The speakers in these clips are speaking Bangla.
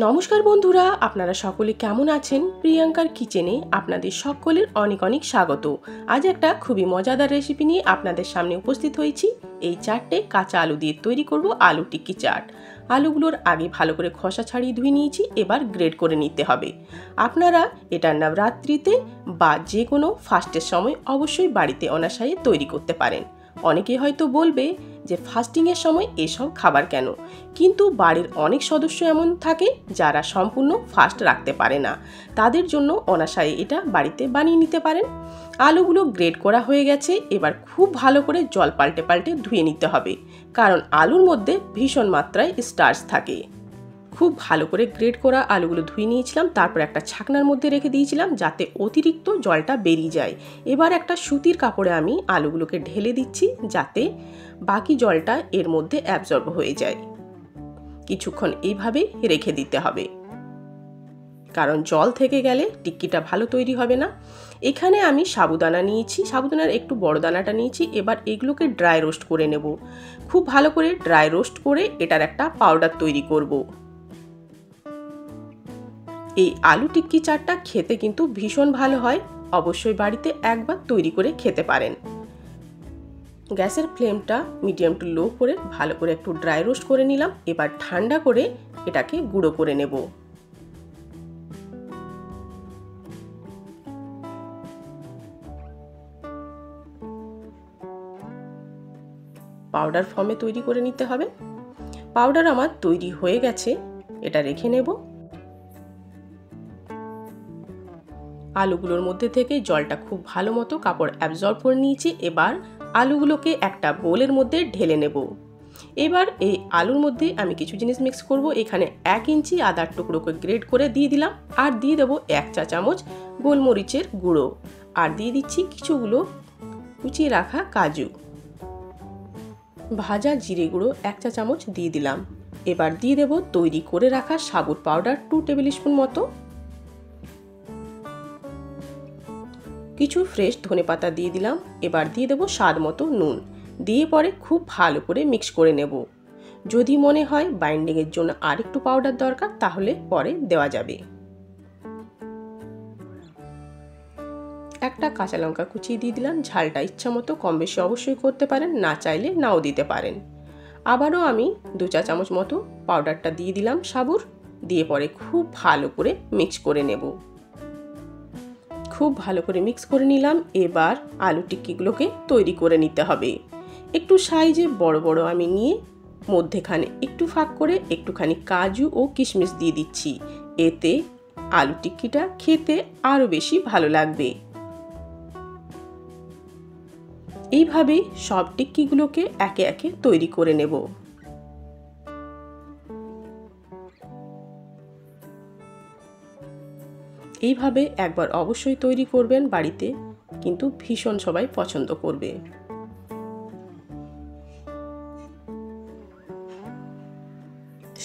নমস্কার বন্ধুরা, আপনারা সকলে কেমন আছেন? প্রিয়াঙ্কার কিচেনে আপনাদের সকলের অনেক অনেক স্বাগত। আজ একটা খুবই মজাদার রেসিপি নিয়ে আপনাদের সামনে উপস্থিত হয়েছি। এই চাটটে কাঁচা আলু দিয়ে তৈরি করব আলু টিক্কি চাট। আলুগুলোর আগে ভালো করে খোসা ছাড়িয়ে ধুয়ে নিয়েছি, এবার গ্রেড করে নিতে হবে। আপনারা এটা নবরাত্রিতে বা যে কোনো ফাস্টের সময় অবশ্যই বাড়িতে অনায়াসে তৈরি করতে পারেন। অনেকে হয়তো বলবে যে ফাস্টিংয়ের সময় এসব খাবার কেন, কিন্তু বাড়ির অনেক সদস্য এমন থাকে যারা সম্পূর্ণ ফাস্ট রাখতে পারে না, তাদের জন্য অনায়াসে এটা বাড়িতে বানিয়ে নিতে পারেন। আলুগুলো গ্রেড করা হয়ে গেছে, এবার খুব ভালো করে জল পাল্টে পাল্টে ধুয়ে নিতে হবে, কারণ আলুর মধ্যে ভীষণ মাত্রায় স্টার্চ থাকে। খুব ভালো করে গ্রেড করা আলুগুলো ধুয়ে নিয়েছিলাম, তারপর একটা ছাকনার মধ্যে রেখে দিয়েছিলাম যাতে অতিরিক্ত জলটা বেরিয়ে যায়। এবার একটা সুতির কাপড়ে আমি আলুগুলোকে ঢেলে দিচ্ছি যাতে বাকি জলটা এর মধ্যে অ্যাবজর্ব হয়ে যায়। কিছুক্ষণ এইভাবে রেখে দিতে হবে, কারণ জল থেকে গেলে টিক্কিটা ভালো তৈরি হবে না। এখানে আমি সাবুদানা নিয়েছি, সাবুদানার একটু বড় দানাটা নিয়েছি। এবার এগুলোকে ড্রাই রোস্ট করে নেব। খুব ভালো করে ড্রাই রোস্ট করে এটার একটা পাউডার তৈরি করব। এই আলু টিক্কি চাটটা খেতে কিন্তু ভীষণ ভালো হয়, অবশ্যই বাড়িতে একবার তৈরি করে খেতে পারেন। গ্যাসের ফ্লেমটা মিডিয়াম টু লো করে ভালো করে একটু ড্রাই রোস্ট করে নিলাম। এবার ঠান্ডা করে এটাকে গুঁড়ো করে নেব। পাউডার ফর্মে তৈরি করে নিতে হবে। পাউডার আমার তৈরি হয়ে গেছে, এটা রেখে নেব। আলুগুলোর মধ্যে থেকে জলটা খুব ভালো মতো কাপড় অ্যাবজর্ব করে নিয়েছি। এবার আলুগুলোকে একটা বোলের মধ্যে ঢেলে নেব। এবার এই আলুর মধ্যে আমি কিছু জিনিস মিক্স করব। এখানে 1 ইঞ্চি আদার টুকরোকে গ্রেড করে দিয়ে দিলাম, আর দিয়ে দেবো 1 চা চামচ গোলমরিচের গুঁড়ো, আর দিয়ে দিচ্ছি কিছুগুলো কুচিয়ে রাখা কাজু। ভাজা জিরে গুঁড়ো 1 চা চামচ দিয়ে দিলাম। এবার দিয়ে দেবো তৈরি করে রাখা সাবুত পাউডার 2 টেবিল স্পুন মতো। কিছু ফ্রেশ ধনেপাতা দিয়ে দিলাম। এবার দিয়ে দেবো স্বাদ মতো নুন, দিয়ে পরে খুব ভালো করে মিক্স করে নেব। যদি মনে হয় বাইন্ডিংয়ের জন্য আর একটু পাউডার দরকার, তাহলে পরে দেওয়া যাবে। একটা কাঁচা লঙ্কা কুচিয়ে দিয়ে দিলাম। ঝালটা ইচ্ছা মতো কম বেশি অবশ্যই করতে পারেন, না চাইলে নাও দিতে পারেন। আবারও আমি 2 চা চামচ মতো পাউডারটা দিয়ে দিলাম সাবুর, দিয়ে পরে খুব ভালো করে মিক্স করে নেব। খুব ভালো করে মিক্স করে নিলাম। এবার আলু টিক্কিগুলোকে তৈরি করে নিতে হবে। একটু সাইজে বড় বড় আমি নিয়ে মধ্যেখানে একটু ফাঁক করে একটুখানি কাজু ও কিশমিশ দিয়ে দিচ্ছি। এতে আলু টিক্কিটা খেতে আরও বেশি ভালো লাগবে। এইভাবে সব টিক্কিগুলোকে একে একে তৈরি করে নেব। এইভাবে একবার অবশ্যই তৈরি করবেন বাড়িতে, কিন্তু ভীষণ সবাই পছন্দ করবে।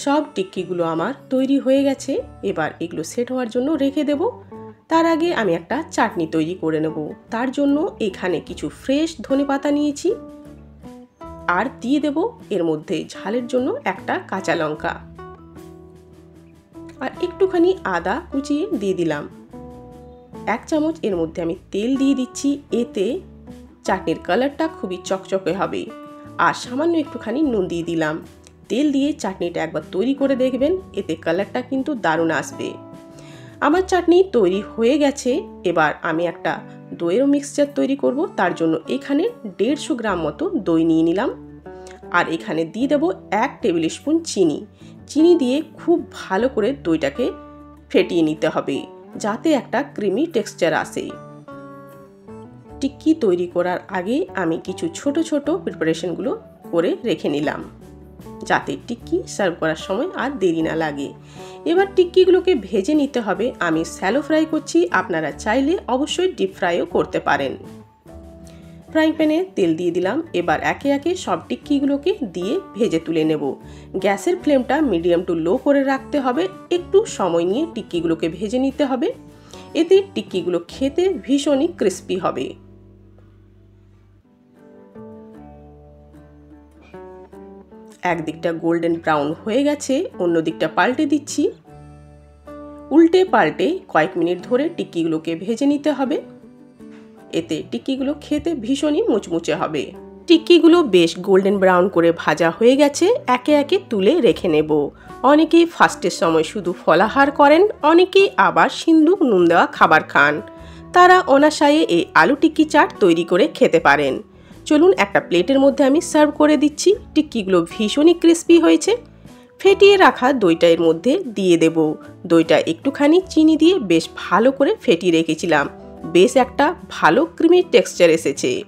সব টিক্কিগুলো আমার তৈরি হয়ে গেছে। এবার এগুলো সেট হওয়ার জন্য রেখে দেব। তার আগে আমি একটা চাটনি তৈরি করে নেব। তার জন্য এখানে কিছু ফ্রেশ ধনেপাতা নিয়েছি, আর দিয়ে দেব এর মধ্যে ঝালের জন্য একটা কাঁচা লঙ্কা, আর একটুখানি আদা কুচিয়ে দিয়ে দিলাম। 1 চামচ এর মধ্যে আমি তেল দিয়ে দিচ্ছি, এতে চাটনির কালারটা খুবই চকচকে হবে। আর সামান্য একটুখানি নুন দিয়ে দিলাম। তেল দিয়ে চাটনিটা একবার তৈরি করে দেখবেন, এতে কালারটা কিন্তু দারুণ আসবে। আমার চাটনি তৈরি হয়ে গেছে। এবার আমি একটা দইয়ের মিক্সচার তৈরি করব। তার জন্য এখানে 150 গ্রাম মতো দই নিয়ে নিলাম, আর এখানে দিয়ে দেবো 1 টেবিল স্পুন চিনি। চিনি দিয়ে খুব ভালো করে দইটাকে ফেটিয়ে নিতে হবে, যাতে একটা ক্রিমি টেক্সচার আসে। টিক্কি তৈরি করার আগে আমি কিছু ছোট ছোট প্রিপারেশনগুলো করে রেখে নিলাম, যাতে টিক্কি সার্ভ করার সময় আর দেরি না লাগে। এবার টিক্কিগুলোকে ভেজে নিতে হবে। আমি শ্যালো ফ্রাই করছি, আপনারা চাইলে অবশ্যই ডিপ ফ্রাইও করতে পারেন। ফ্রাইং প্যানে তেল দিয়ে দিলাম। এবার একে একে সব টিক্কিগুলোকে দিয়ে ভেজে তুলে নেব। গ্যাসের ফ্লেমটা মিডিয়াম টু লো করে রাখতে হবে। একটু সময় নিয়ে টিক্কিগুলোকে ভেজে নিতে হবে, এতে টিক্কিগুলো খেতে ভীষণই ক্রিস্পি হবে। একদিকটা গোল্ডেন ব্রাউন হয়ে গেছে, অন্য দিকটা পাল্টে দিচ্ছি। উল্টে পাল্টে কয়েক মিনিট ধরে টিক্কিগুলোকে ভেজে নিতে হবে। এতে টিক্কিগুলো খেতে ভীষণই মুচমুচে হবে। টিক্কিগুলো বেশ গোল্ডেন ব্রাউন করে ভাজা হয়ে গেছে, একে একে তুলে রেখে নেব। অনেকেই ফাস্টের সময় শুধু ফলাহার করেন, অনেকেই আবার সিন্দুক নুন দেওয়া খাবার খান। তারা অনায়াসে এই আলু টিক্কি চাট তৈরি করে খেতে পারেন। চলুন একটা প্লেটের মধ্যে আমি সার্ভ করে দিচ্ছি। টিক্কিগুলো ভীষণই ক্রিস্পি হয়েছে। ফেটিয়ে রাখা দইটা এর মধ্যে দিয়ে দেব। দইটা একটুখানি চিনি দিয়ে বেশ ভালো করে ফেটিয়ে রেখেছিলাম। বেশ একটা ভালো ক্রিমি টেক্সচার এসেছে।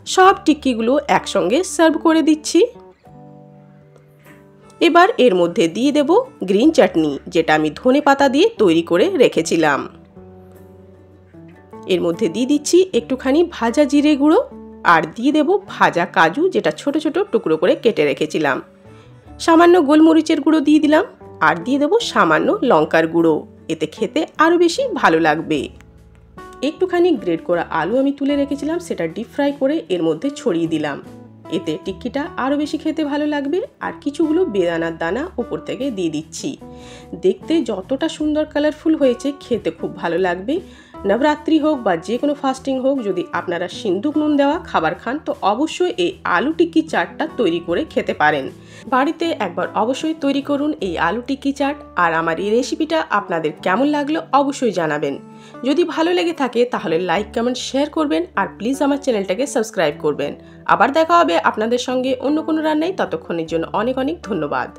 সব টিক্কিগুলো একসঙ্গে সার্ভ করে দিচ্ছি। এবার এর মধ্যে দিয়ে দেব গ্রিন চাটনি, যেটা আমি ধনেপাতা দিয়ে তৈরি করে রেখেছিলাম। এর মধ্যে দিয়ে দিচ্ছি একটুখানি ভাজা জিরে গুঁড়ো, আর দিয়ে দেব ভাজা কাজু, যেটা ছোট ছোট টুকরো করে কেটে রেখেছিলাম। সামান্য গোলমরিচের গুঁড়ো দিয়ে দিলাম, আর দিয়ে দেব সামান্য লঙ্কার গুঁড়ো। এতে খেতে আরও বেশি ভালো লাগবে। একটুখানি গ্রেট করা আলু আমি তুলে রেখেছিলাম, সেটা ডিপ ফ্রাই করে এর মধ্যে ছড়িয়ে দিলাম। এতে টিক্কিটা আরও বেশি খেতে ভালো লাগবে। আর কিছুগুলো বেদানার দানা উপর থেকে দিয়ে দিচ্ছি। দেখতে যতটা সুন্দর কালারফুল হয়েছে, খেতে খুব ভালো লাগবে। নবরাত্রি হোক বা যে কোনো ফাস্টিং হোক, যদি আপনারা সিন্দুক নুন দেওয়া খাবার খান, তো অবশ্যই এই আলু টিক্কি চাটটা তৈরি করে খেতে পারেন। বাড়িতে একবার অবশ্যই তৈরি করুন এই আলু টিক্কি চাট। আর আমার এই রেসিপিটা আপনাদের কেমন লাগলো অবশ্যই জানাবেন। যদি ভালো লেগে থাকে তাহলে লাইক, কমেন্ট, শেয়ার করবেন। আর প্লিজ আমার চ্যানেলটাকে সাবস্ক্রাইব করবেন। আবার দেখা হবে আপনাদের সঙ্গে অন্য কোনো রান্নায়। ততক্ষণের জন্য অনেক অনেক ধন্যবাদ।